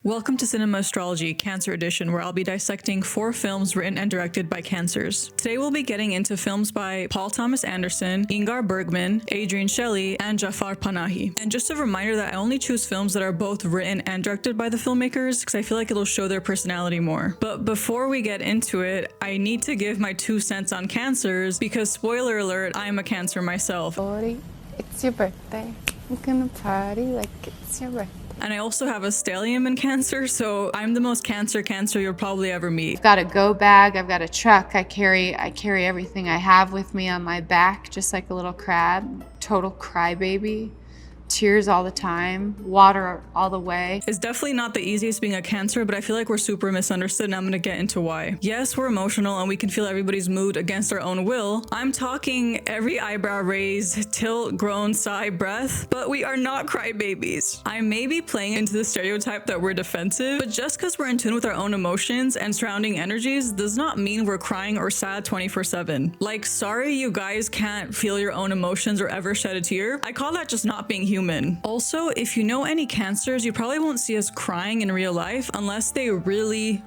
Welcome to Cinema Astrology, Cancer Edition, where I'll be dissecting 4 films written and directed by Cancers. Today we'll be getting into films by Paul Thomas Anderson, Ingmar Bergman, Adrienne Shelly, and Jafar Panahi. And just a reminder that I only choose films that are both written and directed by the filmmakers because I feel like it'll show their personality more. But before we get into it, I need to give my 2 cents on Cancers because, spoiler alert, I'm a Cancer myself. It's your birthday. I'm gonna party like it's your birthday. And I also have a stellium in Cancer, so I'm the most Cancer you'll probably ever meet. I've got a go bag, I've got a truck, I carry everything I have with me on my back, just like a little crab. Total crybaby. Tears all the time, water all the way. It's definitely not the easiest being a Cancer, but I feel like we're super misunderstood and I'm gonna get into why. Yes, we're emotional and we can feel everybody's mood against our own will. I'm talking every eyebrow raise, tilt, groan, sigh, breath, but we are not crybabies. I may be playing into the stereotype that we're defensive, but just because we're in tune with our own emotions and surrounding energies does not mean we're crying or sad 24/7. Like, sorry you guys can't feel your own emotions or ever shed a tear. I call that just not being human. Also, if you know any Cancers, you probably won't see us crying in real life unless they really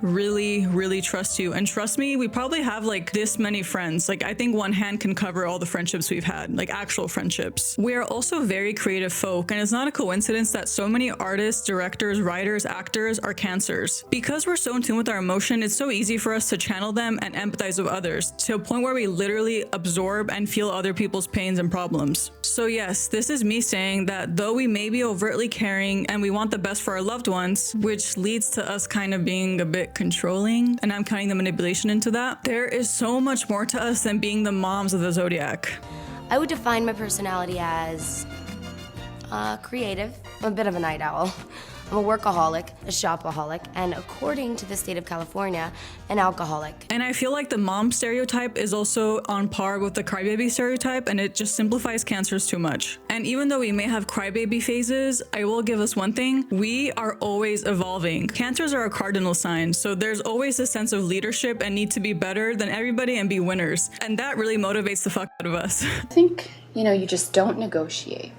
trust you. And trust me, we probably have like this many friends. Like, I think one hand can cover all the friendships we've had, like actual friendships. We are also very creative folk, and it's not a coincidence that so many artists, directors, writers, actors are Cancers. Because we're so in tune with our emotion, it's so easy for us to channel them and empathize with others to a point where we literally absorb and feel other people's pains and problems. So yes, this is me saying that though we may be overtly caring and we want the best for our loved ones, which leads to us kind of being a bit controlling, and I'm counting the manipulation into that, there is so much more to us than being the moms of the zodiac. I would define my personality as creative. I'm a bit of a night owl. I'm a workaholic, a shopaholic, and according to the state of California, an alcoholic. And I feel like the mom stereotype is also on par with the crybaby stereotype, and it just simplifies Cancers too much. And even though we may have crybaby phases, I will give us one thing: we are always evolving. Cancers are a cardinal sign, so there's always a sense of leadership and need to be better than everybody and be winners. And that really motivates the fuck out of us. I think, you just don't negotiate.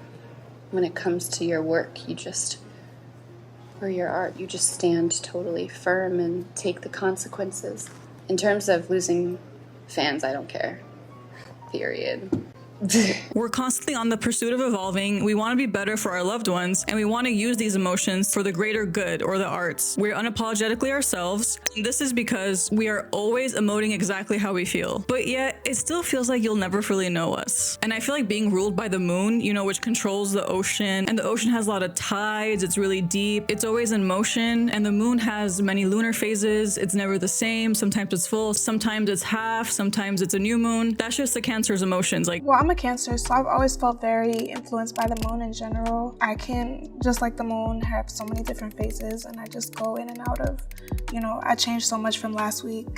When it comes to your work, or your art, you just stand totally firm and take the consequences. In terms of losing fans, I don't care. Period. We're constantly on the pursuit of evolving. We want to be better for our loved ones, and we want to use these emotions for the greater good or the arts. We're unapologetically ourselves, and this is because we are always emoting exactly how we feel. But yet, it still feels like you'll never fully know us. And I feel like being ruled by the moon, which controls the ocean, and the ocean has a lot of tides, it's really deep, it's always in motion, and the moon has many lunar phases, it's never the same, sometimes it's full, sometimes it's half, sometimes it's a new moon. That's just the Cancer's emotions. Well, I'm a Cancer, so I've always felt very influenced by the moon in general. I can, just like the moon, have so many different phases, and I just go in and out of, I changed so much from last week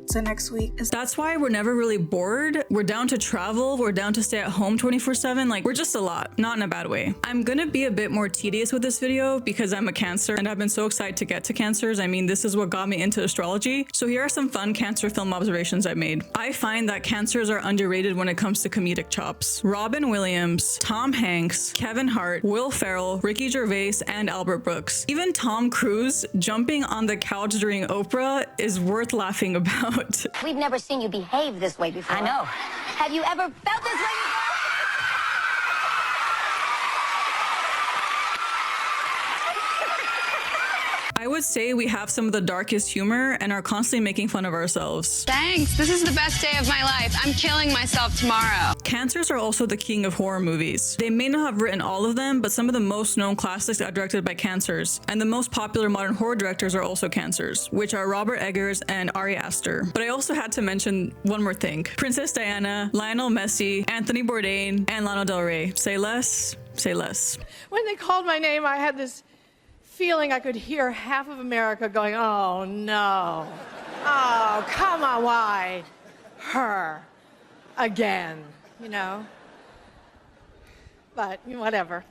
to next week. That's why we're never really bored. We're down to travel. We're down to stay at home 24/7. Like, we're just a lot, not in a bad way. I'm gonna be a bit more tedious with this video because I'm a Cancer and I've been so excited to get to Cancers. I mean, this is what got me into astrology. So here are some fun Cancer film observations I made. I find that Cancers are underrated when it comes to comedic chops. Robin Williams, Tom Hanks, Kevin Hart, Will Ferrell, Ricky Gervais, and Albert Brooks. Even Tom Cruise jumping on the couch during Oprah is worth laughing about. We've never seen you behave this way before. I know. Have you ever felt this way before? I would say we have some of the darkest humor and are constantly making fun of ourselves. Thanks. This is the best day of my life. I'm killing myself tomorrow. Cancers are also the king of horror movies. They may not have written all of them, but some of the most known classics are directed by Cancers. And the most popular modern horror directors are also Cancers, which are Robert Eggers and Ari Aster. But I also had to mention one more thing. Princess Diana, Lionel Messi, Anthony Bourdain, and Lana Del Rey. Say less, say less. When they called my name, I had this feeling I could hear half of America going, oh no. Oh, come on, why? Her. Again, But whatever.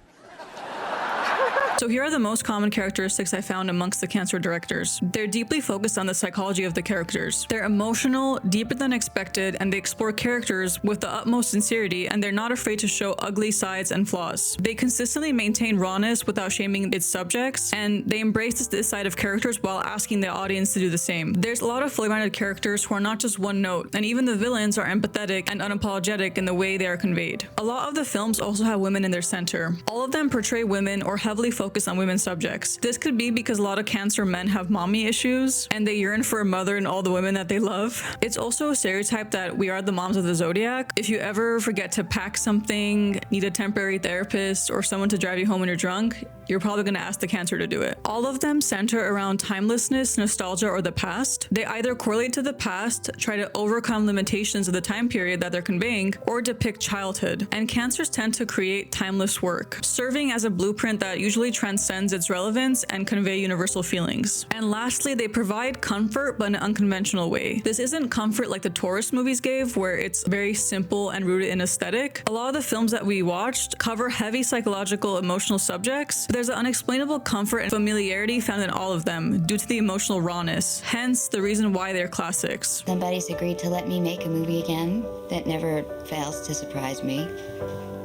So here are the most common characteristics I found amongst the Cancer directors. They're deeply focused on the psychology of the characters. They're emotional, deeper than expected, and they explore characters with the utmost sincerity, and they're not afraid to show ugly sides and flaws. They consistently maintain rawness without shaming its subjects, and they embrace this side of characters while asking the audience to do the same. There's a lot of fully rounded characters who are not just one note, and even the villains are empathetic and unapologetic in the way they are conveyed. A lot of the films also have women in their center. All of them portray women or heavily focus on women's subjects. This could be because a lot of Cancer men have mommy issues, and they yearn for a mother in all the women that they love. It's also a stereotype that we are the moms of the zodiac. If you ever forget to pack something, need a temporary therapist, or someone to drive you home when you're drunk, you're probably gonna ask the Cancer to do it. All of them center around timelessness, nostalgia, or the past. They either correlate to the past, try to overcome limitations of the time period that they're conveying, or depict childhood. And Cancers tend to create timeless work, serving as a blueprint that usually transcends its relevance and convey universal feelings. And lastly, they provide comfort but in an unconventional way. This isn't comfort like the Taurus movies gave, where it's very simple and rooted in aesthetic. A lot of the films that we watched cover heavy psychological, emotional subjects, but there's an unexplainable comfort and familiarity found in all of them due to the emotional rawness, hence the reason why they're classics. Somebody's agreed to let me make a movie again that never fails to surprise me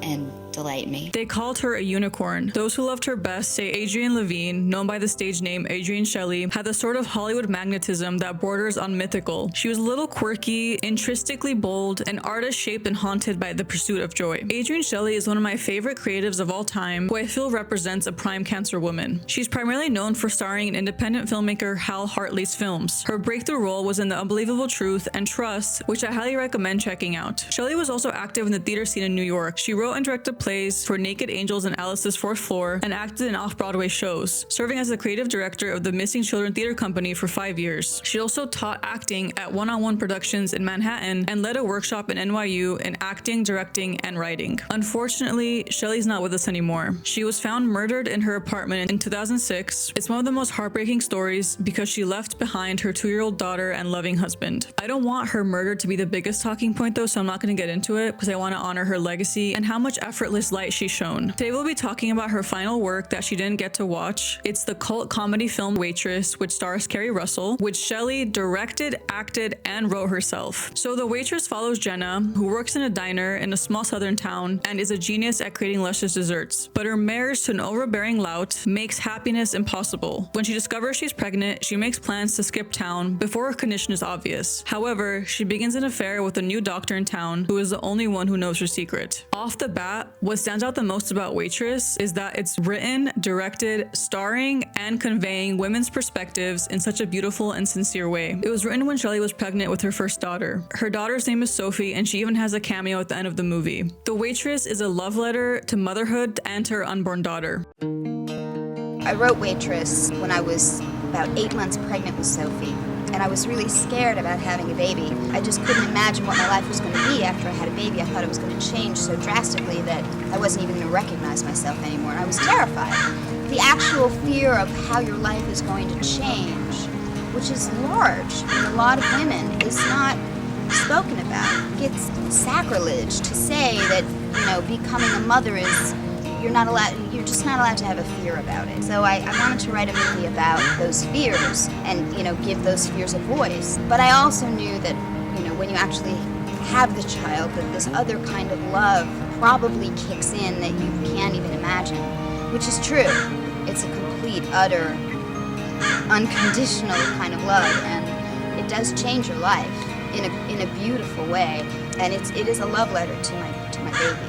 and delight me. They called her a unicorn. Those who loved her best say Adrienne Levine, known by the stage name Adrienne Shelly, had the sort of Hollywood magnetism that borders on mythical. She was a little quirky, intrinsically bold, an artist shaped and haunted by the pursuit of joy. Adrienne Shelly is one of my favorite creatives of all time, who I feel represents a prime Cancer woman. She's primarily known for starring in independent filmmaker Hal Hartley's films. Her breakthrough role was in The Unbelievable Truth and Trust, which I highly recommend checking out. Shelley was also active in the theater scene in New York. She wrote and directed plays for Naked Angels and Alice's Fourth Floor, and acted in off-Broadway shows, serving as the creative director of the Missing Children Theater Company for 5 years. She also taught acting at one-on-one productions in Manhattan and led a workshop in NYU in acting, directing, and writing. Unfortunately, Shelley's not with us anymore. She was found murdered in her apartment in 2006. It's one of the most heartbreaking stories because she left behind her 2-year-old daughter and loving husband. I don't want her murder to be the biggest talking point though, so I'm not going to get into it because I want to honor her legacy and how much effortless light she's shown. Today we'll be talking about her final work that she didn't get to watch. It's the cult comedy film Waitress, which stars Kerry Russell, which Shelley directed, acted, and wrote herself. So The Waitress follows Jenna, who works in a diner in a small southern town and is a genius at creating luscious desserts. But her marriage to an overbearing lout makes happiness impossible. When she discovers she's pregnant, she makes plans to skip town before her condition is obvious. However, she begins an affair with a new doctor in town who is the only one who knows her secret. Off the bat, what stands out the most about Waitress is that it's written, directed, starring, and conveying women's perspectives in such a beautiful and sincere way. It was written when Shelley was pregnant with her first daughter. Her daughter's name is Sophie, and she even has a cameo at the end of the movie. The Waitress is a love letter to motherhood and to her unborn daughter. I wrote Waitress when I was about 8 months pregnant with Sophie, and I was really scared about having a baby. I just couldn't imagine what my life was going to be after I had a baby. I thought it was going to change so drastically that I wasn't even going to recognize myself anymore. I was terrified. The actual fear of how your life is going to change, which is large in a lot of women, is not spoken about. It's sacrilege to say that, becoming a mother is, you're just not allowed to have a fear about it. So I wanted to write a movie about those fears and, give those fears a voice. But I also knew that, when you actually have the child, that this other kind of love probably kicks in that you can't even imagine, which is true. It's a complete, utter, unconditional kind of love, and it does change your life in a beautiful way. And it is a love letter to my baby.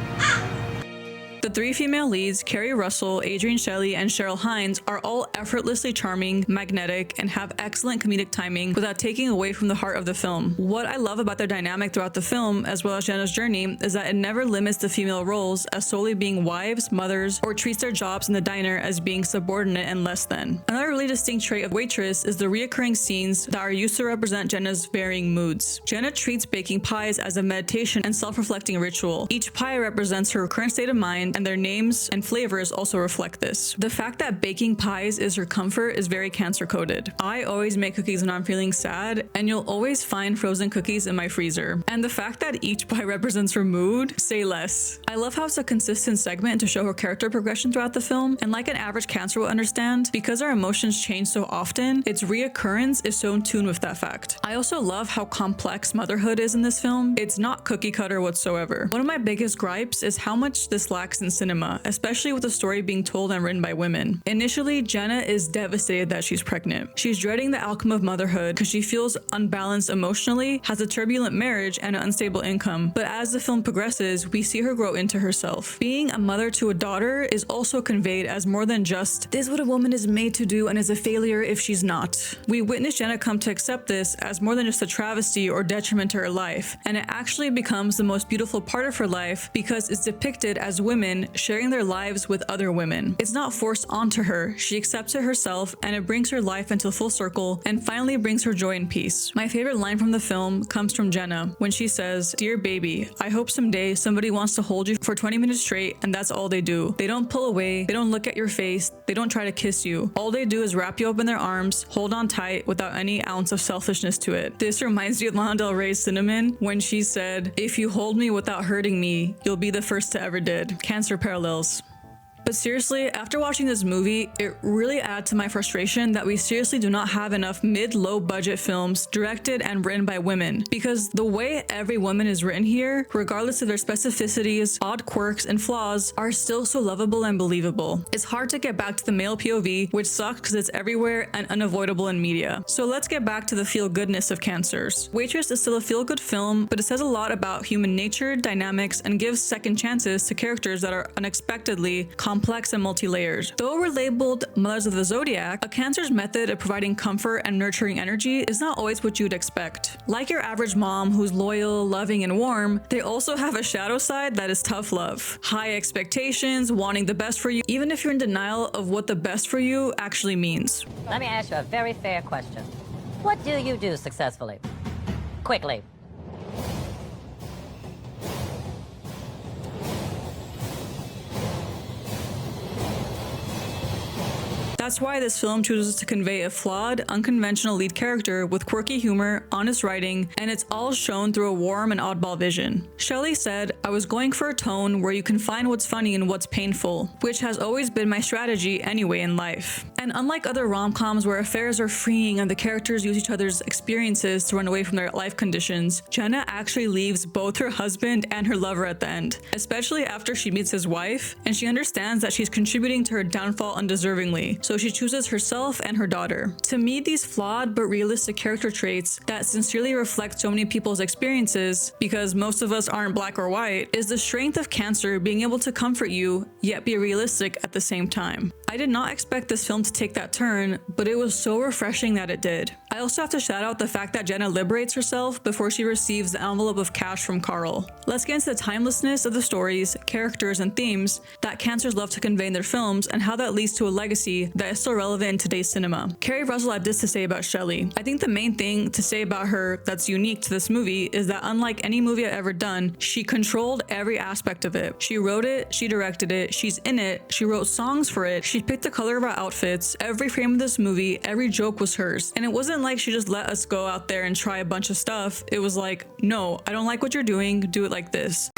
The three female leads, Kerry Russell, Adrienne Shelly, and Cheryl Hines, are all effortlessly charming, magnetic, and have excellent comedic timing without taking away from the heart of the film. What I love about their dynamic throughout the film, as well as Jenna's journey, is that it never limits the female roles as solely being wives, mothers, or treats their jobs in the diner as being subordinate and less than. Another really distinct trait of Waitress is the reoccurring scenes that are used to represent Jenna's varying moods. Jenna treats baking pies as a meditation and self-reflecting ritual. Each pie represents her current state of mind and their names and flavors also reflect this. The fact that baking pies is her comfort is very Cancer coded. I always make cookies when I'm feeling sad, and you'll always find frozen cookies in my freezer. And the fact that each pie represents her mood, say less. I love how it's a consistent segment to show her character progression throughout the film, and like an average Cancer will understand, because our emotions change so often, its reoccurrence is so in tune with that fact. I also love how complex motherhood is in this film. It's not cookie cutter whatsoever. One of my biggest gripes is how much this lacks in cinema, especially with the story being told and written by women. Initially, Jenna is devastated that she's pregnant. She's dreading the outcome of motherhood because she feels unbalanced emotionally, has a turbulent marriage, and an unstable income. But as the film progresses, we see her grow into herself. Being a mother to a daughter is also conveyed as more than just, this is what a woman is made to do and is a failure if she's not. We witness Jenna come to accept this as more than just a travesty or detriment to her life, and it actually becomes the most beautiful part of her life because it's depicted as women sharing their lives with other women. It's not forced onto her, she accepts it herself, and it brings her life into full circle and finally brings her joy and peace. My favorite line from the film comes from Jenna when she says, "Dear baby, I hope someday somebody wants to hold you for 20 minutes straight and that's all they do. They don't pull away, they don't look at your face, they don't try to kiss you. All they do is wrap you up in their arms, hold on tight without any ounce of selfishness to it." This reminds me of Lana Del Rey's Cinnamon when she said, "If you hold me without hurting me, you'll be the first to ever did." Cancer parallels. But seriously, after watching this movie, it really adds to my frustration that we seriously do not have enough mid-low budget films directed and written by women. Because the way every woman is written here, regardless of their specificities, odd quirks, and flaws, are still so lovable and believable. It's hard to get back to the male POV, which sucks because it's everywhere and unavoidable in media. So let's get back to the feel-goodness of Cancers. Waitress is still a feel-good film, but it says a lot about human nature, dynamics, and gives second chances to characters that are unexpectedly complex and multi-layered. Though we're labeled mothers of the zodiac, a Cancer's method of providing comfort and nurturing energy is not always what you'd expect. Like your average mom who's loyal, loving, and warm, they also have a shadow side that is tough love. High expectations, wanting the best for you, even if you're in denial of what the best for you actually means. Let me ask you a very fair question. What do you do successfully? Quickly. That's why this film chooses to convey a flawed, unconventional lead character with quirky humor, honest writing, and it's all shown through a warm and oddball vision. Shelly said, "I was going for a tone where you can find what's funny and what's painful, which has always been my strategy anyway in life." And unlike other rom-coms where affairs are freeing and the characters use each other's experiences to run away from their life conditions, Jenna actually leaves both her husband and her lover at the end, especially after she meets his wife, and she understands that she's contributing to her downfall undeservingly. So she chooses herself and her daughter. To me, these flawed but realistic character traits that sincerely reflect so many people's experiences, because most of us aren't black or white, is the strength of Cancer being able to comfort you, yet be realistic at the same time. I did not expect this film to take that turn, but it was so refreshing that it did. I also have to shout out the fact that Jenna liberates herself before she receives the envelope of cash from Carl. Let's get into the timelessness of the stories, characters, and themes that Cancers love to convey in their films and how that leads to a legacy that is still relevant in today's cinema. Carrie Russell had this to say about Shelley. "I think the main thing to say about her that's unique to this movie is that unlike any movie I've ever done, she controlled every aspect of it. She wrote it, she directed it, she's in it, she wrote songs for it, she picked the color of our outfits, every frame of this movie, every joke was hers. And it wasn't like she just let us go out there and try a bunch of stuff. It was like, no, I don't like what you're doing, do it like this."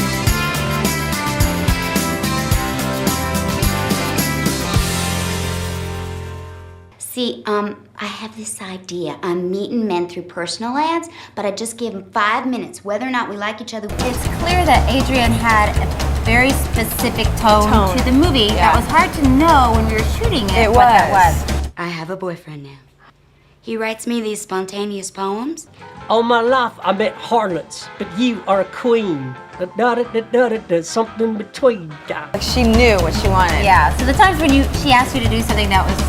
See, I have this idea. I'm meeting men through personal ads, but I just give them 5 minutes, whether or not we like each other. It's clear that Adrienne had a very specific tone to the movie. Yeah. That was hard to know when we were shooting it. What that was. I have a boyfriend now. He writes me these spontaneous poems. All my life I met harlots, but you are a queen. Something between. She knew what she wanted. Yeah, so the times when she asked you to do something that was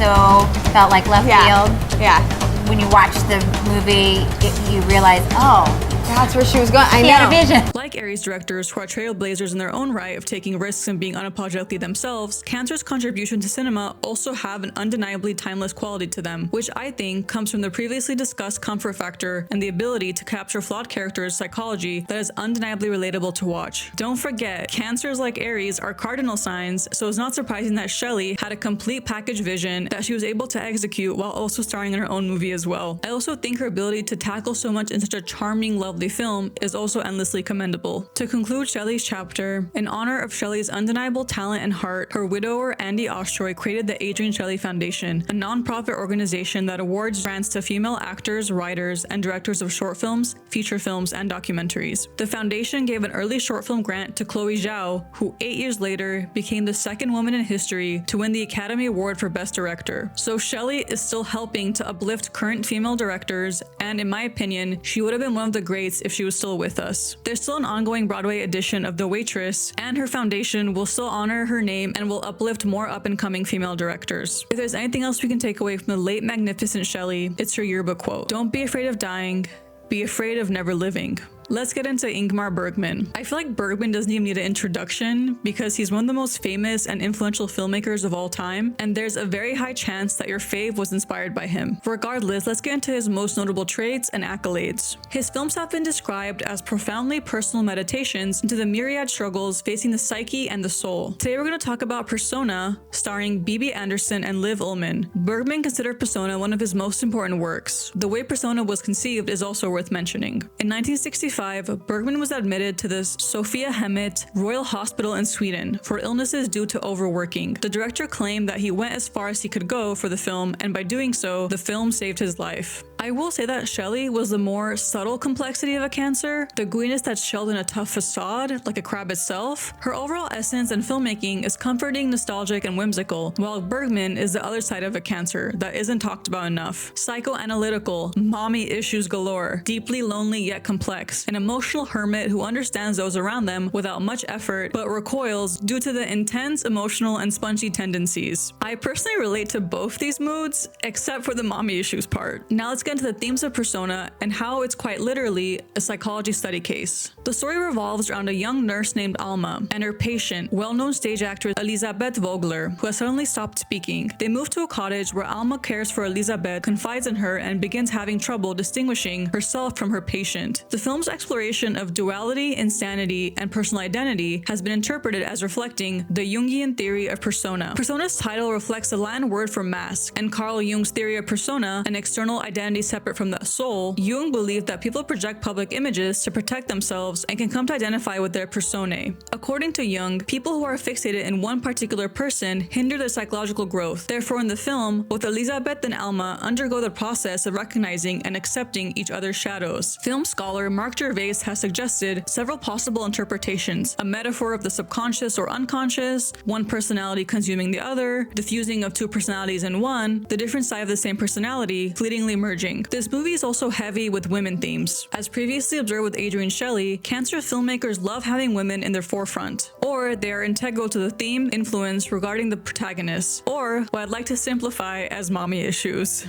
felt like left field. Yeah. When you watch the movie, you realize, oh, That's where she was going. I had a vision. Like Aries directors who are trailblazers in their own right of taking risks and being unapologetically themselves, Cancer's contribution to cinema also have an undeniably timeless quality to them, which I think comes from the previously discussed comfort factor and the ability to capture flawed characters' psychology that is undeniably relatable to watch. Don't forget, Cancers like Aries are cardinal signs, so it's not surprising that Shelly had a complete package vision that she was able to execute while also starring in her own movie as well. I also think her ability to tackle so much in such a charming, lovely film is also endlessly commendable. To conclude Shelley's chapter, in honor of Shelley's undeniable talent and heart, her widower Andy Ostroy created the Adrienne Shelly Foundation, a non-profit organization that awards grants to female actors, writers, and directors of short films, feature films, and documentaries. The foundation gave an early short film grant to Chloe Zhao, who 8 years later became the second woman in history to win the Academy Award for Best Director. So Shelly is still helping to uplift current female directors, and in my opinion, she would have been one of the greats if she was still with us. There's still an ongoing Broadway edition of The Waitress, and her foundation will still honor her name and will uplift more up-and-coming female directors. If there's anything else we can take away from the late magnificent Shelley, it's her yearbook quote: "Don't be afraid of dying, be afraid of never living." Let's get into Ingmar Bergman. I feel like Bergman doesn't even need an introduction because he's one of the most famous and influential filmmakers of all time, and there's a very high chance that your fave was inspired by him. Regardless, let's get into his most notable traits and accolades. His films have been described as profoundly personal meditations into the myriad struggles facing the psyche and the soul. Today we're going to talk about Persona, starring Bibi Andersson and Liv Ullmann. Bergman considered Persona one of his most important works. The way Persona was conceived is also worth mentioning. In 1965, Bergman was admitted to the Sofia Hemmet Royal Hospital in Sweden for illnesses due to overworking. The director claimed that he went as far as he could go for the film, and by doing so, the film saved his life. I will say that Shelley was the more subtle complexity of a Cancer, the gooiness that's shelled in a tough facade, like a crab itself. Her overall essence and filmmaking is comforting, nostalgic, and whimsical, while Bergman is the other side of a Cancer that isn't talked about enough. Psychoanalytical, mommy issues galore, deeply lonely yet complex, an emotional hermit who understands those around them without much effort, but recoils due to the intense, emotional, and spongy tendencies. I personally relate to both these moods, except for the mommy issues part. Now let's get into the themes of Persona and how it's quite literally a psychology study case. The story revolves around a young nurse named Alma and her patient, well-known stage actress Elisabeth Vogler, who has suddenly stopped speaking. They move to a cottage where Alma cares for Elisabeth, confides in her, and begins having trouble distinguishing herself from her patient. The film's exploration of duality, insanity, and personal identity has been interpreted as reflecting the Jungian theory of persona. Persona's title reflects the Latin word for mask, and Carl Jung's theory of persona, an external identity separate from the soul. Jung believed that people project public images to protect themselves and can come to identify with their personae. According to Jung, people who are fixated in one particular person hinder their psychological growth. Therefore, in the film, both Elisabeth and Alma undergo the process of recognizing and accepting each other's shadows. Film scholar Mark Gervais has suggested several possible interpretations: a metaphor of the subconscious or unconscious, one personality consuming the other, the fusing of two personalities in one, the different side of the same personality fleetingly merging. This movie is also heavy with women themes. As previously observed with Adrienne Shelly, Cancer filmmakers love having women in their forefront, or they are integral to the theme influence regarding the protagonists, or what I'd like to simplify as mommy issues.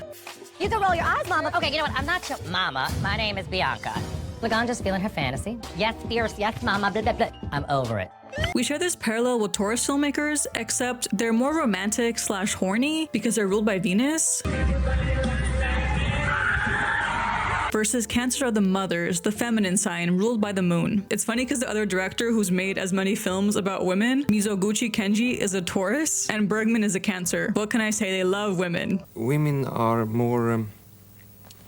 You can roll your eyes, Mama. Okay, you know what? I'm not your Mama. My name is Bianca. Look, I'm just feeling her fantasy. Yes, fierce. Yes, Mama. Blah, blah, blah. I'm over it. We share this parallel with Taurus filmmakers, except they're more romantic / horny because they're ruled by Venus. Versus Cancer are the mothers, the feminine sign, ruled by the moon. It's funny because the other director who's made as many films about women, Mizoguchi Kenji, is a Taurus, and Bergman is a Cancer. What can I say? They love women. Women are more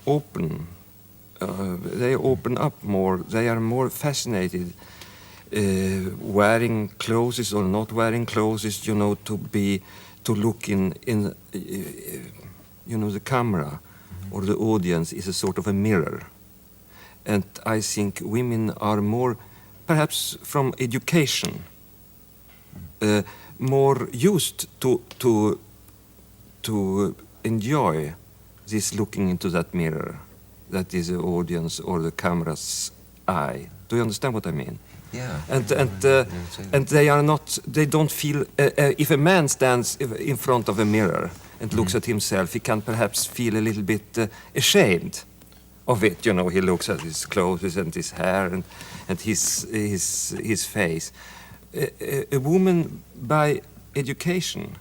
open. They open up more. They are more fascinated. Wearing clothes or not wearing clothes, you know, to look in you know, the camera or the audience is a sort of a mirror. And I think women are more, perhaps from education, more used to enjoy this looking into that mirror that is the audience or the camera's eye. Do you understand what I mean? Yeah. And they are not. They don't feel. If a man stands in front of a mirror and looks at himself, he can perhaps feel a little bit ashamed of it. You know, he looks at his clothes and his hair and his face. A woman by education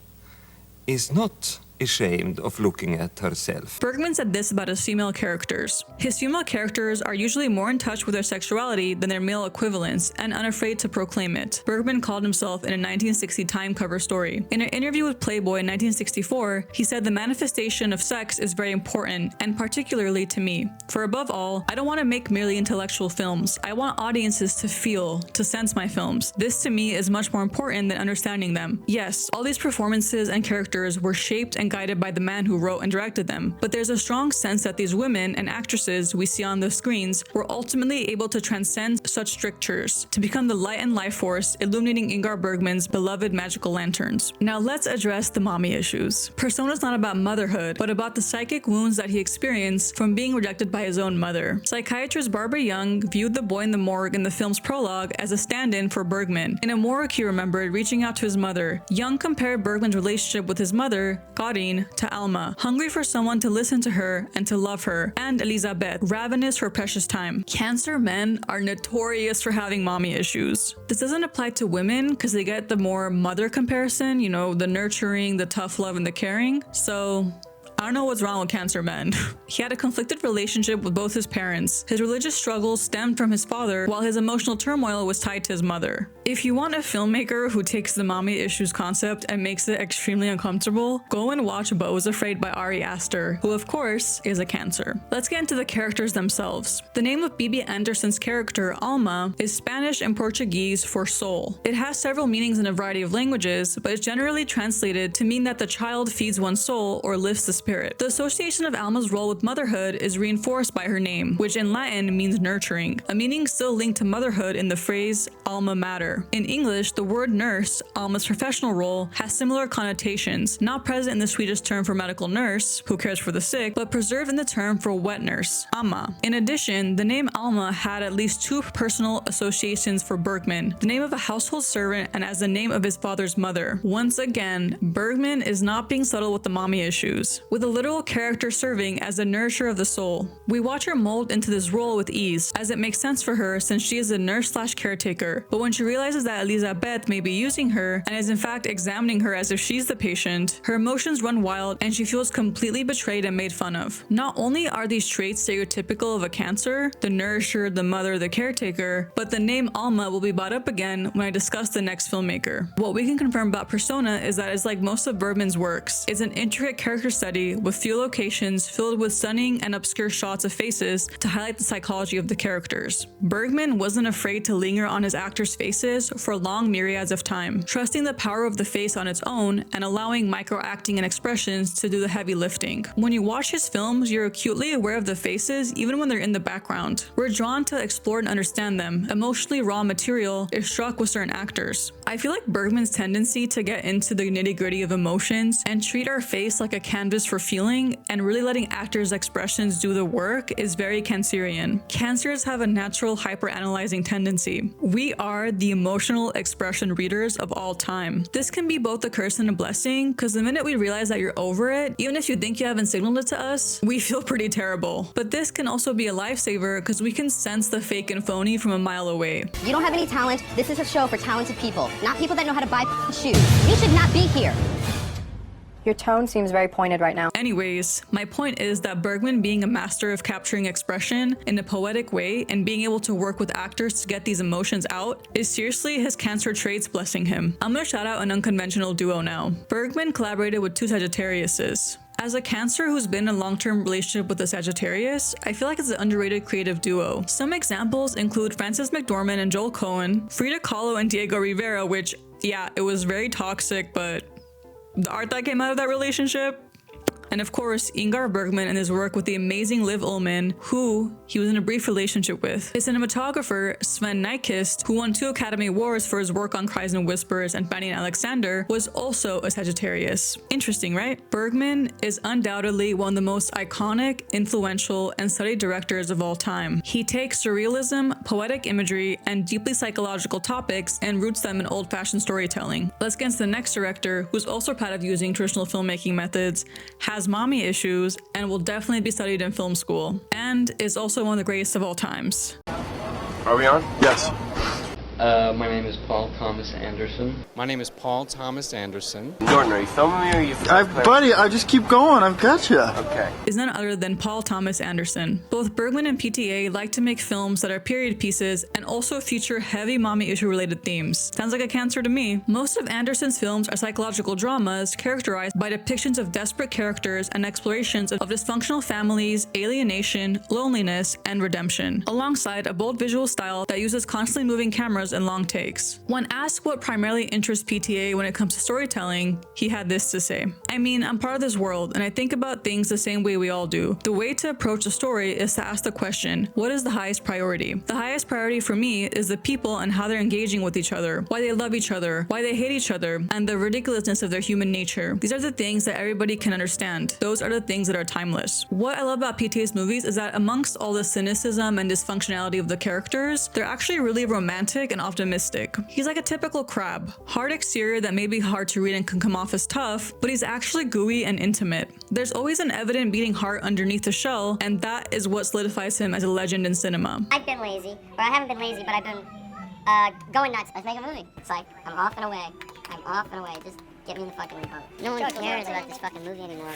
is not ashamed of looking at herself. Bergman said this about his female characters. His female characters are usually more in touch with their sexuality than their male equivalents and unafraid to proclaim it. Bergman called himself in a 1960 Time cover story. In an interview with Playboy in 1964, he said the manifestation of sex is very important, and particularly to me. For above all, I don't want to make merely intellectual films. I want audiences to feel, to sense my films. This to me is much more important than understanding them. Yes, all these performances and characters were shaped and guided by the man who wrote and directed them, but there's a strong sense that these women and actresses we see on the screens were ultimately able to transcend such strictures, to become the light and life force illuminating Ingmar Bergman's beloved magical lanterns. Now let's address the mommy issues. Persona's not about motherhood, but about the psychic wounds that he experienced from being rejected by his own mother. Psychiatrist Barbara Young viewed the boy in the morgue in the film's prologue as a stand-in for Bergman. In a morgue, he remembered reaching out to his mother. Young compared Bergman's relationship with his mother, Gaudine, to Alma, hungry for someone to listen to her and to love her, and Elisabeth, ravenous for precious time. Cancer men are notorious for having mommy issues. This doesn't apply to women because they get the more mother comparison, you know, the nurturing, the tough love, and the caring. So I don't know what's wrong with Cancer men. He had a conflicted relationship with both his parents. His religious struggles stemmed from his father, while his emotional turmoil was tied to his mother. If you want a filmmaker who takes the mommy issues concept and makes it extremely uncomfortable, go and watch Beau is Afraid by Ari Aster, who of course is a Cancer. Let's get into the characters themselves. The name of Bibi Anderson's character, Alma, is Spanish and Portuguese for soul. It has several meanings in a variety of languages, but it's generally translated to mean that the child feeds one's soul or lifts the spirit. The association of Alma's role with motherhood is reinforced by her name, which in Latin means nurturing, a meaning still linked to motherhood in the phrase alma mater. In English, the word nurse, Alma's professional role, has similar connotations, not present in the Swedish term for medical nurse, who cares for the sick, but preserved in the term for wet nurse, amma. In addition, the name Alma had at least two personal associations for Bergman, the name of a household servant and as the name of his father's mother. Once again, Bergman is not being subtle with the mommy issues, with a literal character serving as the nourisher of the soul. We watch her mold into this role with ease, as it makes sense for her since she is a nurse/caretaker, but when she realizes that Elisabeth may be using her and is in fact examining her as if she's the patient, her emotions run wild and she feels completely betrayed and made fun of. Not only are these traits stereotypical of a Cancer, the nourisher, the mother, the caretaker, but the name Alma will be brought up again when I discuss the next filmmaker. What we can confirm about Persona is that it's like most of Bergman's works. It's an intricate character study with few locations filled with stunning and obscure shots of faces to highlight the psychology of the characters. Bergman wasn't afraid to linger on his actors' faces for long myriads of time, trusting the power of the face on its own and allowing micro-acting and expressions to do the heavy lifting. When you watch his films, you're acutely aware of the faces even when they're in the background. We're drawn to explore and understand them. Emotionally raw material is struck with certain actors. I feel like Bergman's tendency to get into the nitty-gritty of emotions and treat our face like a canvas for feeling and really letting actors' expressions do the work is very Cancerian. Cancers have a natural hyper-analyzing tendency. We are the emotional expression readers of all time. This can be both a curse and a blessing, because the minute we realize that you're over it, even if you think you haven't signaled it to us, we feel pretty terrible. But this can also be a lifesaver because we can sense the fake and phony from a mile away. You don't have any talent. This is a show for talented people, not people that know how to buy shoes. You should not be here. Your tone seems very pointed right now. Anyways, my point is that Bergman, being a master of capturing expression in a poetic way and being able to work with actors to get these emotions out, is seriously his Cancer traits blessing him. I'm gonna shout out an unconventional duo now. Bergman collaborated with two Sagittariuses. As a Cancer who's been in a long-term relationship with a Sagittarius, I feel like it's an underrated creative duo. Some examples include Frances McDormand and Joel Coen, Frida Kahlo and Diego Rivera, which, yeah, it was very toxic, but the art that came out of that relationship. And of course, Ingmar Bergman and his work with the amazing Liv Ullmann, who he was in a brief relationship with. His cinematographer, Sven Nykvist, who won 2 Academy Awards for his work on Cries and Whispers and Fanny and Alexander, was also a Sagittarius. Interesting, right? Bergman is undoubtedly one of the most iconic, influential, and studied directors of all time. He takes surrealism, poetic imagery, and deeply psychological topics and roots them in old-fashioned storytelling. Let's get into the next director, who's also proud of using traditional filmmaking methods, has has mommy issues, and will definitely be studied in film school, and is also one of the greatest of all times. Are we on? Yes. My name is Paul Thomas Anderson. My name is Paul Thomas Anderson. Jordan, are you filming me or are you... Buddy, I just keep going. I've got you. Okay. Is none other than Paul Thomas Anderson. Both Bergman and PTA like to make films that are period pieces and also feature heavy mommy issue related themes. Sounds like a Cancer to me. Most of Anderson's films are psychological dramas characterized by depictions of desperate characters and explorations of dysfunctional families, alienation, loneliness, and redemption, alongside a bold visual style that uses constantly moving cameras and long takes. When asked what primarily interests PTA when it comes to storytelling, he had this to say: I mean, I'm part of this world and I think about things the same way we all do. The way to approach a story is to ask the question, what is the highest priority? The highest priority for me is the people and how they're engaging with each other, why they love each other, why they hate each other, and the ridiculousness of their human nature. These are the things that everybody can understand. Those are the things that are timeless. What I love about PTA's movies is that amongst all the cynicism and dysfunctionality of the characters, they're actually really romantic and optimistic. He's like a typical crab. Hard exterior that may be hard to read and can come off as tough, but he's actually gooey and intimate. There's always an evident beating heart underneath the shell, and that is what solidifies him as a legend in cinema. I've been lazy, or I haven't been lazy, but I've been going nuts. Let's make a movie. It's like, I'm off and away. I'm off and away. Just get me in the fucking movie. No one cares about this fucking movie anymore.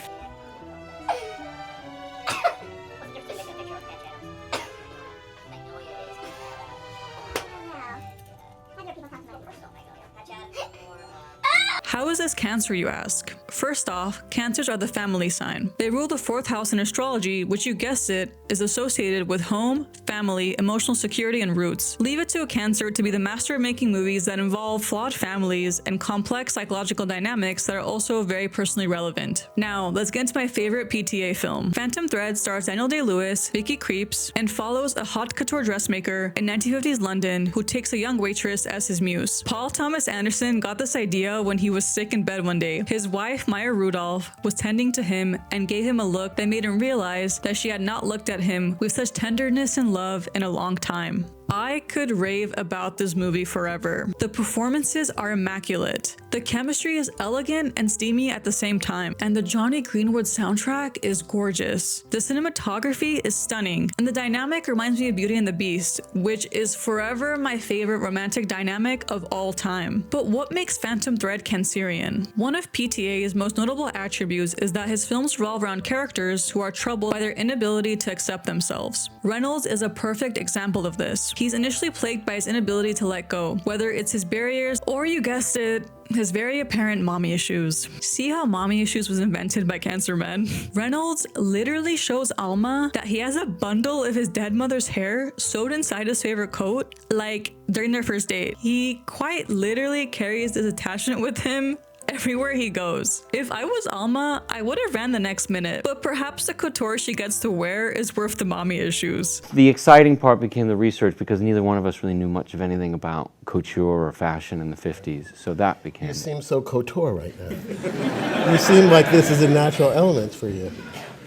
How is this Cancer, you ask? First off, Cancers are the family sign. They rule the 4th house in astrology, which, you guessed it, is associated with home, family, emotional security, and roots. Leave it to a Cancer to be the master of making movies that involve flawed families and complex psychological dynamics that are also very personally relevant. Now, let's get into my favorite PTA film. Phantom Thread stars Daniel Day-Lewis, Vicky Creeps, and follows a haute couture dressmaker in 1950s London who takes a young waitress as his muse. Paul Thomas Anderson got this idea when he was sick in bed one day. His wife, Maya Rudolph, was tending to him and gave him a look that made him realize that she had not looked at him with such tenderness and love in a long time. I could rave about this movie forever. The performances are immaculate. The chemistry is elegant and steamy at the same time, and the Johnny Greenwood soundtrack is gorgeous. The cinematography is stunning, and the dynamic reminds me of Beauty and the Beast, which is forever my favorite romantic dynamic of all time. But what makes Phantom Thread Cancerian? One of PTA's most notable attributes is that his films revolve around characters who are troubled by their inability to accept themselves. Reynolds is a perfect example of this. He's initially plagued by his inability to let go, whether it's his barriers or, you guessed it, his very apparent mommy issues. See how mommy issues was invented by Cancer men? Reynolds literally shows Alma that he has a bundle of his dead mother's hair sewed inside his favorite coat, like during their first date. He quite literally carries this attachment with him everywhere he goes. If I was Alma, I would have ran the next minute, but perhaps the couture she gets to wear is worth the mommy issues. The exciting part became the research because neither one of us really knew much of anything about couture or fashion in the 50s, so that became... You seem so couture right now. You seem like this is a natural element for you.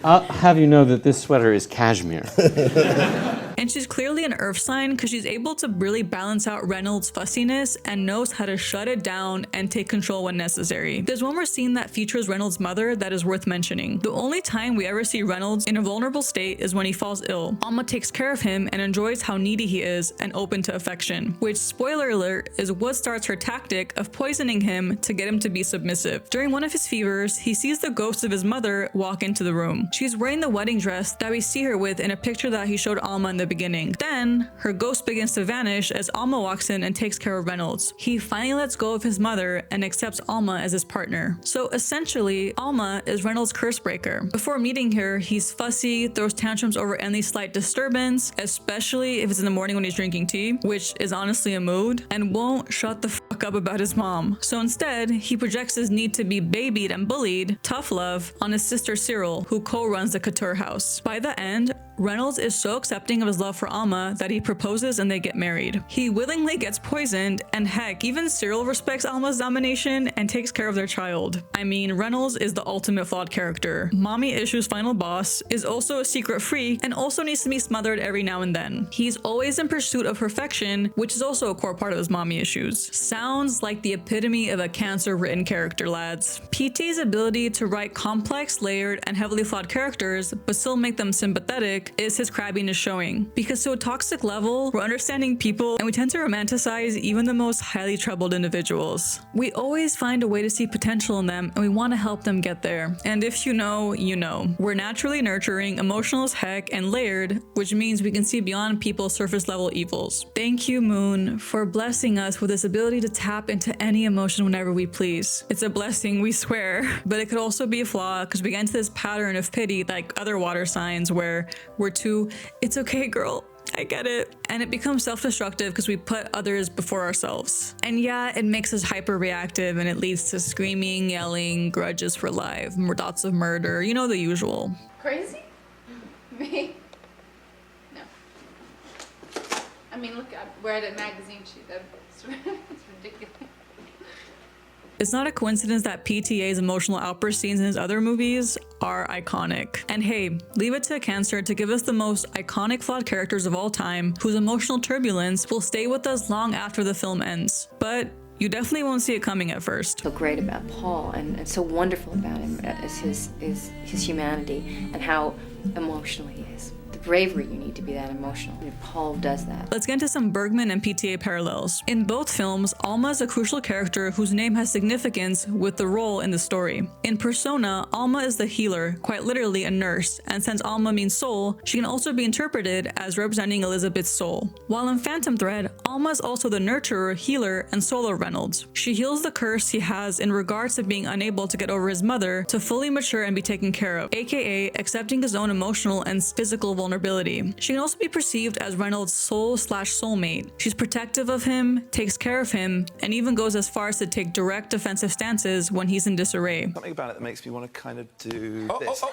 I'll have you know that this sweater is cashmere. And she's clearly an earth sign because she's able to really balance out Reynolds' fussiness and knows how to shut it down and take control when necessary. There's one more scene that features Reynolds' mother that is worth mentioning. The only time we ever see Reynolds in a vulnerable state is when he falls ill. Alma takes care of him and enjoys how needy he is and open to affection, which, spoiler alert, is what starts her tactic of poisoning him to get him to be submissive. During one of his fevers, he sees the ghost of his mother walk into the room. She's wearing the wedding dress that we see her with in a picture that he showed Alma in the beginning. Then, her ghost begins to vanish as Alma walks in and takes care of Reynolds. He finally lets go of his mother and accepts Alma as his partner. So essentially, Alma is Reynolds' curse breaker. Before meeting her, he's fussy, throws tantrums over any slight disturbance, especially if it's in the morning when he's drinking tea, which is honestly a mood, and won't shut the fuck up about his mom. So instead, he projects his need to be babied and bullied, tough love, on his sister Cyril, who co-runs the couture house. By the end, Reynolds is so accepting of his his love for Alma that he proposes and they get married. He willingly gets poisoned, and heck, even Cyril respects Alma's domination and takes care of their child. I mean, Reynolds is the ultimate flawed character. Mommy Issue's final boss is also a secret freak and also needs to be smothered every now and then. He's always in pursuit of perfection, which is also a core part of his mommy issues. Sounds like the epitome of a Cancer-written character, lads. PT's ability to write complex, layered, and heavily flawed characters, but still make them sympathetic, is his crabbiness showing. Because to a toxic level, we're understanding people and we tend to romanticize even the most highly troubled individuals. We always find a way to see potential in them and we want to help them get there. And if you know, you know. We're naturally nurturing, emotional as heck, and layered, which means we can see beyond people's surface level evils. Thank you, Moon, for blessing us with this ability to tap into any emotion whenever we please. It's a blessing, we swear, but it could also be a flaw because we get into this pattern of pity like other water signs where we're too, it's okay girl, I get it. And it becomes self-destructive because we put others before ourselves. And yeah, it makes us hyper-reactive and it leads to screaming, yelling, grudges for life, thoughts of murder, you know, the usual. Crazy? Me? No. I mean, look, we're at a magazine shoot. It's ridiculous. It's not a coincidence that PTA's emotional outburst scenes in his other movies are iconic. And hey, leave it to Cancer to give us the most iconic flawed characters of all time, whose emotional turbulence will stay with us long after the film ends. But you definitely won't see it coming at first. So great about Paul and so wonderful about him is his humanity and how emotional he is. The bravery you need to be that emotional. And Paul does that. Let's get into some Bergman and PTA parallels. In both films, Alma is a crucial character whose name has significance with the role in the story. In Persona, Alma is the healer, quite literally a nurse, and since Alma means soul, she can also be interpreted as representing Elizabeth's soul. While in Phantom Thread, Alma is also the nurturer, healer, and soul of Reynolds. She heals the curse he has in regards to being unable to get over his mother to fully mature and be taken care of, aka accepting his own emotional and physical vulnerability. She can also be perceived as Reynolds' soul/soulmate. She's protective of him, takes care of him, and even goes as far as to take direct defensive stances when he's in disarray. Something about it that makes me want to kind of do this.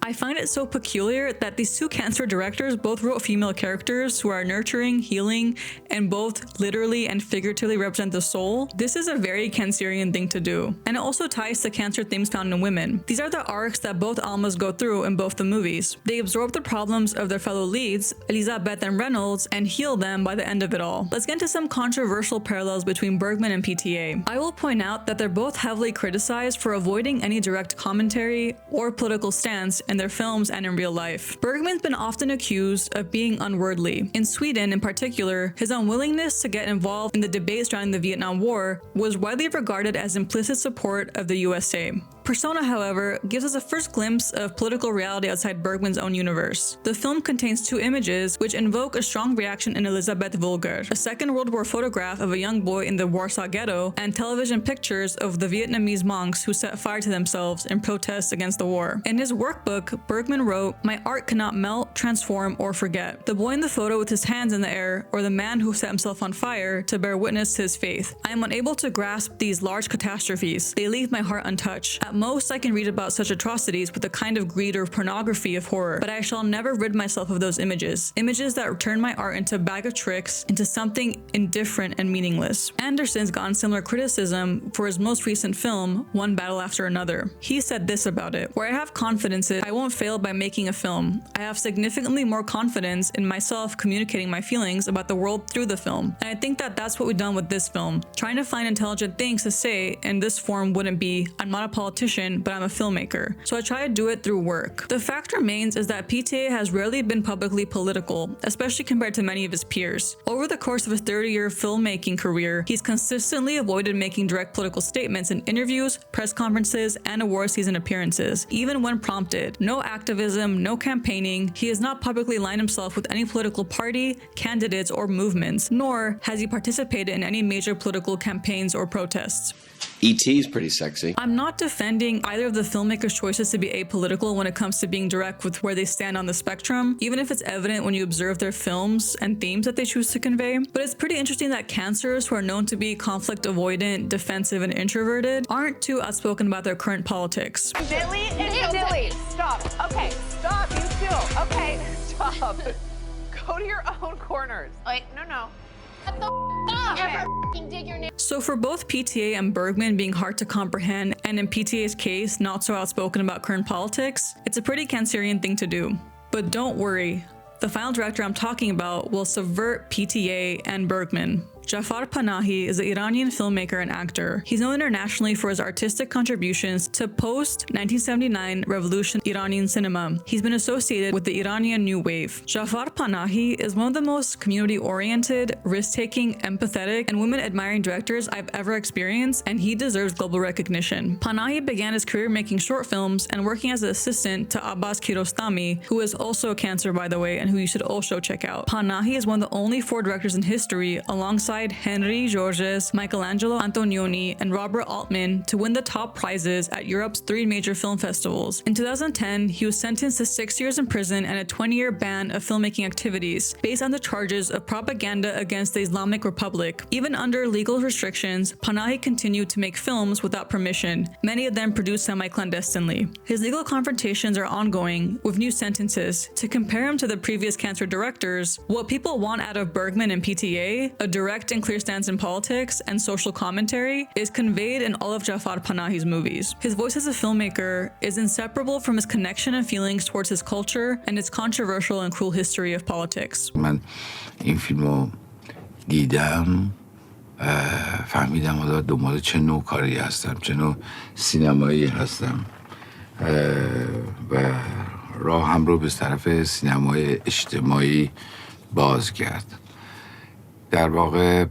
I find it so peculiar that these two Cancer directors both wrote female characters who are nurturing, healing, and both literally and figuratively represent the soul. This is a very Cancerian thing to do. And it also ties to Cancer themes found in women. These are the arcs that both Almas go through in both the movies. They absorb the problems of their fellow leads, Elizabeth and Reynolds, and heal them by the end of it all. Let's get into some controversial parallels between Bergman and PTA. I will point out that they're both heavily criticized for avoiding any direct commentary or political stance in their films and in real life. Bergman's been often accused of being unwordly. In Sweden, in particular, his unwillingness to get involved in the debates surrounding the Vietnam War was widely regarded as implicit support of the USA. Persona, however, gives us a first glimpse of political reality outside Bergman's own universe. The film contains two images which invoke a strong reaction in Elizabeth Vulgar, a Second World War photograph of a young boy in the Warsaw Ghetto, and television pictures of the Vietnamese monks who set fire to themselves in protest against the war. In his workbook, Bergman wrote, "My art cannot melt, transform, or forget. The boy in the photo with his hands in the air, or the man who set himself on fire to bear witness to his faith. I am unable to grasp these large catastrophes. They leave my heart untouched. At most, I can read about such atrocities with a kind of greed or pornography of horror, but I shall never rid myself of those images. Images that turn my art into a bag of tricks, into something indifferent and meaningless." Anderson's gotten similar criticism for his most recent film, One Battle After Another. He said this about it: "Where I have confidence in, I won't fail by making a film. I have significantly more confidence in myself communicating my feelings about the world through the film. And I think that that's what we've done with this film. Trying to find intelligent things to say in this form wouldn't be, I'm not a politician, but I'm a filmmaker. So I try to do it through work." The fact remains is that PTA has rarely been publicly political, especially compared to many of his peers. Over the course of his 30-year filmmaking career, he's consistently avoided making direct political statements in interviews, press conferences, and award season appearances, even when prompted. No activism, no campaigning. He has not publicly aligned himself with any political party, candidates, or movements, nor has he participated in any major political campaigns or protests. E.T. is pretty sexy. I'm not defending understanding either of the filmmaker's choices to be apolitical when it comes to being direct with where they stand on the spectrum, even if it's evident when you observe their films and themes that they choose to convey. But it's pretty interesting that cancers, who are known to be conflict avoidant, defensive, and introverted, aren't too outspoken about their current politics. Dilly and dilly. Stop. Okay, stop. You too. Okay, stop. Go to your own corners. Like, no. Shut the up. Ever dig your name. So for both PTA and Bergman being hard to comprehend, and in PTA's case, not so outspoken about current politics, it's a pretty Cancerian thing to do. But don't worry, the final director I'm talking about will subvert PTA and Bergman. Jafar Panahi is an Iranian filmmaker and actor. He's known internationally for his artistic contributions to post-1979 revolution Iranian cinema. He's been associated with the Iranian New Wave. Jafar Panahi is one of the most community-oriented, risk-taking, empathetic, and women-admiring directors I've ever experienced, and he deserves global recognition. Panahi began his career making short films and working as an assistant to Abbas Kiarostami, who is also a Cancer, by the way, and who you should also check out. Panahi is one of the only 4 directors in history, alongside Henry Georges, Michelangelo Antonioni, and Robert Altman, to win the top prizes at Europe's 3 major film festivals. In 2010, he was sentenced to 6 years in prison and a 20-year ban of filmmaking activities based on the charges of propaganda against the Islamic Republic. Even under legal restrictions, Panahi continued to make films without permission, many of them produced semi-clandestinely. His legal confrontations are ongoing, with new sentences. To compare him to the previous Cancer directors, what people want out of Bergman and PTA, a direct and clear stance in politics and social commentary, is conveyed in all of Jafar Panahi's movies. His voice as a filmmaker is inseparable from his connection and feelings towards his culture and its controversial and cruel history of politics. من این فیلمو دیدم فهمیدم حالا دنبال چه نوع کاری هستم، چه نوع سینمایی هستم و راهم رو به طرف سینمای اجتماعی باز کرد. در واقع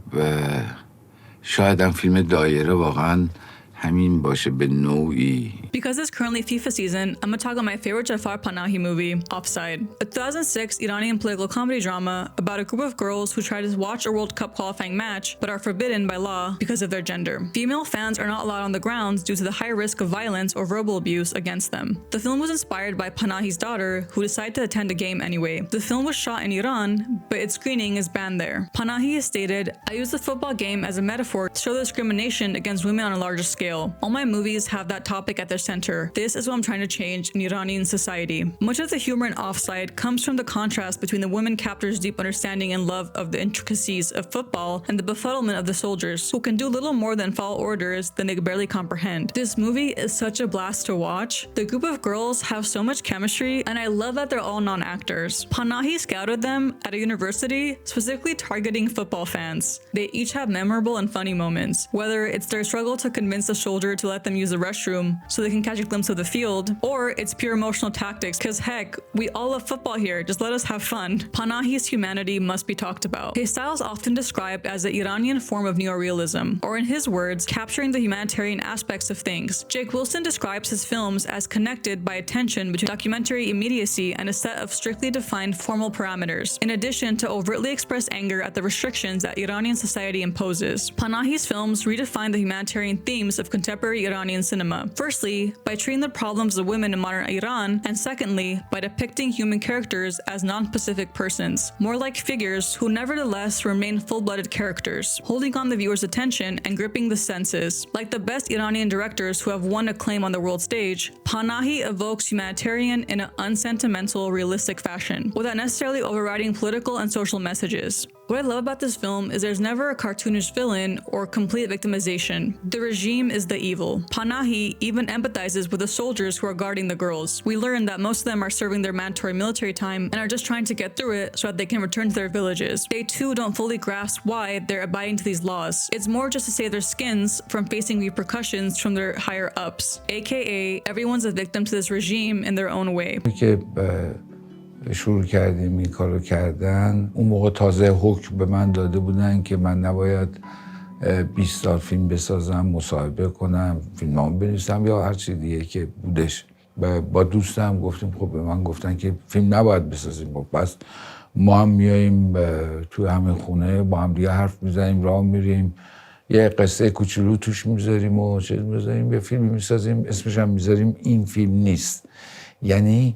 شاید هم فیلم دایره واقعاً همین باشه به نوعی. Because it's currently FIFA season, I'm gonna talk about my favorite Jafar Panahi movie, Offside. A 2006 Iranian political comedy drama about a group of girls who try to watch a World Cup qualifying match but are forbidden by law because of their gender. Female fans are not allowed on the grounds due to the high risk of violence or verbal abuse against them. The film was inspired by Panahi's daughter, who decided to attend a game anyway. The film was shot in Iran, but its screening is banned there. Panahi has stated, "I use the football game as a metaphor to show the discrimination against women on a larger scale. All my movies have that topic at their center. This is what I'm trying to change in Iranian society." Much of the humor in Offside comes from the contrast between the women captors' deep understanding and love of the intricacies of football and the befuddlement of the soldiers, who can do little more than follow orders that they barely comprehend. This movie is such a blast to watch. The group of girls have so much chemistry, and I love that they're all non-actors. Panahi scouted them at a university, specifically targeting football fans. They each have memorable and funny moments, whether it's their struggle to convince the soldier to let them use the restroom so they can catch a glimpse of the field, or it's pure emotional tactics, because heck, we all love football here, just let us have fun. Panahi's humanity must be talked about. His style is often described as the Iranian form of neorealism, or in his words, capturing the humanitarian aspects of things. Jake Wilson describes his films as connected by a tension between documentary immediacy and a set of strictly defined formal parameters, in addition to overtly expressed anger at the restrictions that Iranian society imposes. Panahi's films redefine the humanitarian themes of contemporary Iranian cinema. Firstly, by treating the problems of women in modern Iran, and secondly, by depicting human characters as non-Pacific persons, more like figures who nevertheless remain full-blooded characters, holding on the viewer's attention and gripping the senses. Like the best Iranian directors who have won acclaim on the world stage, Panahi evokes humanitarian in an unsentimental, realistic fashion, without necessarily overriding political and social messages. What I love about this film is there's never a cartoonish villain or complete victimization. The regime is the evil. Panahi even empathizes with the soldiers who are guarding the girls. We learn that most of them are serving their mandatory military time and are just trying to get through it so that they can return to their villages. They too don't fully grasp why they're abiding to these laws. It's more just to save their skins from facing repercussions from their higher ups, aka everyone's a victim to this regime in their own way. شروع کردیم این کارو کردن اون موقع تازه حکم به من داده بودن که من نباید 20 سال فیلم بسازم، مصاحبه کنم، فیلمام بنویسم یا هر چی دیگه که بودش. با دوستم گفتیم خب به من گفتن که فیلم نباید بسازیم. پس ما هم میاییم تو همین خونه با هم دیگه حرف میزنیم، راه میریم یه قصه کوچولو توش میذاریم و چیز میذاریم، یه فیلمی میسازیم اسمش هم میذاریم این فیلم نیست. یعنی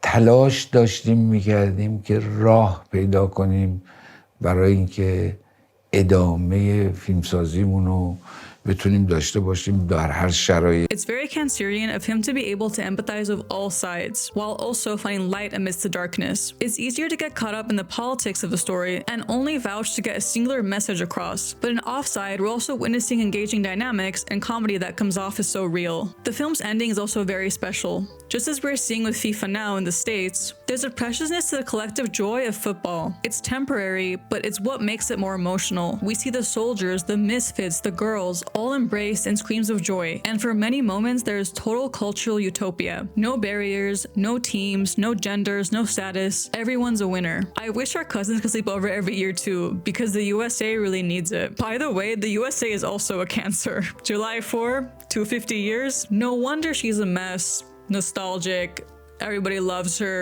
تلاش داشتیم میکردیم که راه پیدا کنیم برای اینکه ادامه فیلمسازیمون رو بتونیم داشته باشیم در هر شرایط. It's very Cancerian of him to be able to empathize with all sides, while also finding light amidst the darkness. It's easier to get caught up in the politics of the story and only vouch to get a singular message across. But in Offside, we're also witnessing engaging dynamics and comedy that comes off as so real. The film's ending is also very special. Just as we're seeing with FIFA now in the States, there's a preciousness to the collective joy of football. It's temporary, but it's what makes it more emotional. We see the soldiers, the misfits, the girls, all embraced in screams of joy. And for many moments, there is total cultural utopia. No barriers, no teams, no genders, no status. Everyone's a winner. I wish our cousins could sleep over every year too, because the USA really needs it. By the way, the USA is also a Cancer. July 4, 250 years. No wonder she's a mess. Nostalgic. Everybody loves her.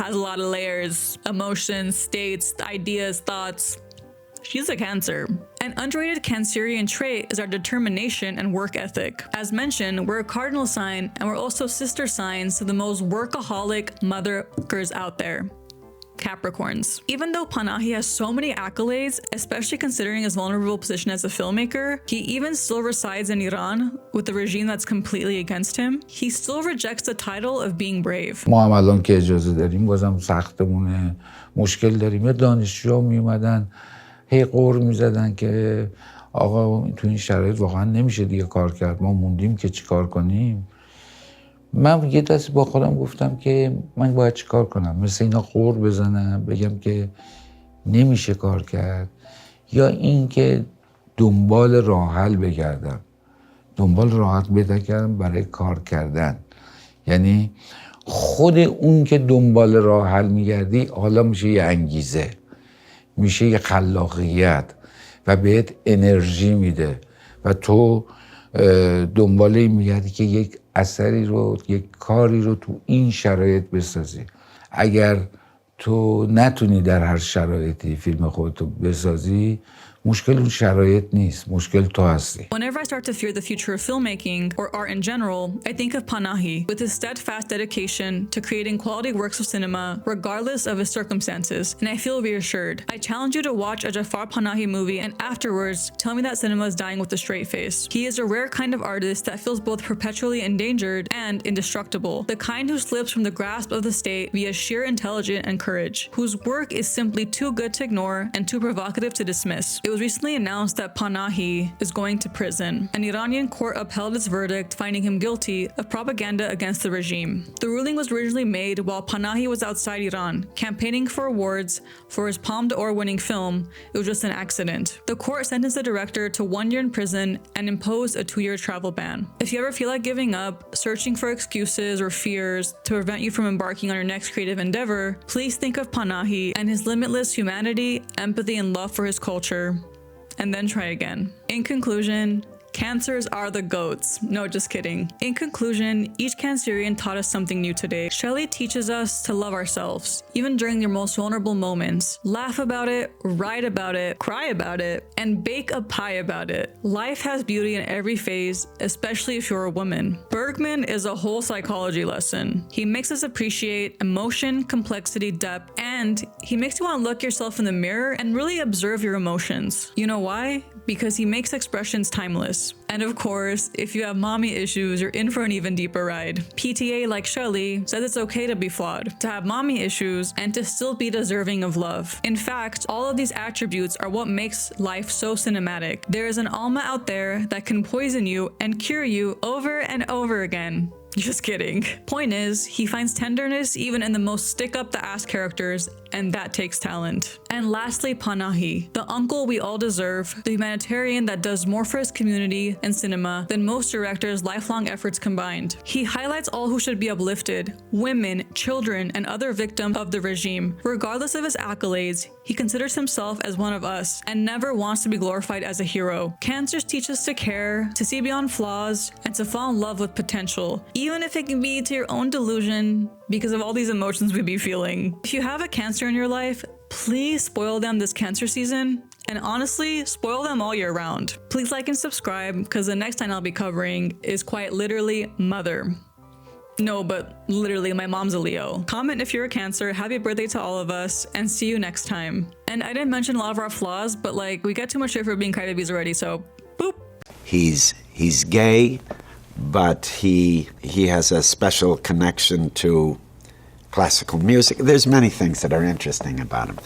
Has a lot of layers, emotions, states, ideas, thoughts. She's a Cancer. An underrated Cancerian trait is our determination and work ethic. As mentioned, we're a cardinal sign and we're also sister signs to the most workaholic motherfuckers out there. Capricorns. Even though Panahi has so many accolades, especially considering his vulnerable position as a filmmaker, he even still resides in Iran with the regime that's completely against him. He still rejects the title of being brave. ما هم الان که اجازه داریم بازم سختمونه، مشکل داریم. یا دانشجوها می اومدن هی قور میزدن که آقا تو این شرایط واقعا نمیشه دیگه کار کرد، ما موندیم که چیکار کنیم. من یه دست با خودم گفتم که من باید چیکار کنم، مثل اینا قور بزنم بگم که نمیشه کار کرد، یا این که دنبال راه حل بگردم، دنبال راه حل پیدا کردم برای کار کردن. یعنی خود اون که دنبال راه حل میگردی حالا میشه یه انگیزه، میشه یه خلاقیت و بهت انرژی میده و تو دنبال این میگردی که یک اثری رو، یک کاری رو تو این شرایط بسازی. اگر تو نتونی در هر شرایطی فیلم خودتو بسازی، مشکل اون شرایط نیست، مشکل تو هستی. Whenever I start to fear the future of filmmaking or art in general, I think of Panahi with his steadfast dedication to creating quality works of cinema regardless of his circumstances, and I feel reassured. I challenge you to watch a Jafar Panahi movie and afterwards tell me that cinema is dying with a straight face. He is a rare kind of artist that feels both perpetually endangered and indestructible, the kind who slips from the grasp of the state via sheer intelligence and courage, whose work is simply too good to ignore and too provocative to dismiss. It was recently announced that Panahi is going to prison. An Iranian court upheld its verdict, finding him guilty of propaganda against the regime. The ruling was originally made while Panahi was outside Iran, campaigning for awards for his Palme d'Or winning film. It was just an accident. The court sentenced the director to 1 year in prison and imposed a 2-year travel ban. If you ever feel like giving up, searching for excuses or fears to prevent you from embarking on your next creative endeavor, please think of Panahi and his limitless humanity, empathy, and love for his culture. And then try again. In conclusion, Cancers are the goats. No, just kidding. In conclusion, each Cancerian taught us something new today. Shelley teaches us to love ourselves, even during your most vulnerable moments. Laugh about it, write about it, cry about it, and bake a pie about it. Life has beauty in every phase, especially if you're a woman. Bergman is a whole psychology lesson. He makes us appreciate emotion, complexity, depth, and he makes you want to look yourself in the mirror and really observe your emotions. You know why? Because he makes expressions timeless. And of course, if you have mommy issues, you're in for an even deeper ride. PTA, like Shelley, says it's okay to be flawed, to have mommy issues, and to still be deserving of love. In fact, all of these attributes are what makes life so cinematic. There is an Alma out there that can poison you and cure you over and over again. Just kidding. Point is, he finds tenderness even in the most stick-up-the-ass characters, and that takes talent. And lastly, Panahi, the uncle we all deserve, the humanitarian that does more for his community and cinema than most directors' lifelong efforts combined. He highlights all who should be uplifted, women, children, and other victims of the regime. Regardless of his accolades, he considers himself as one of us and never wants to be glorified as a hero. Cancers teach us to care, to see beyond flaws, and to fall in love with potential, even if it can be to your own delusion because of all these emotions we be feeling. If you have a Cancer in your life, please spoil them this Cancer season And honestly, spoil them all year round. Please like and subscribe, because the next time I'll be covering is quite literally Mother. No, but literally, my mom's a Leo. Comment if you're a Cancer, happy birthday to all of us, and see you next time. And I didn't mention a lot of our flaws, but like, we get too much shit for being crybabies already, so boop. He's gay, but he has a special connection to classical music. There's many things that are interesting about him.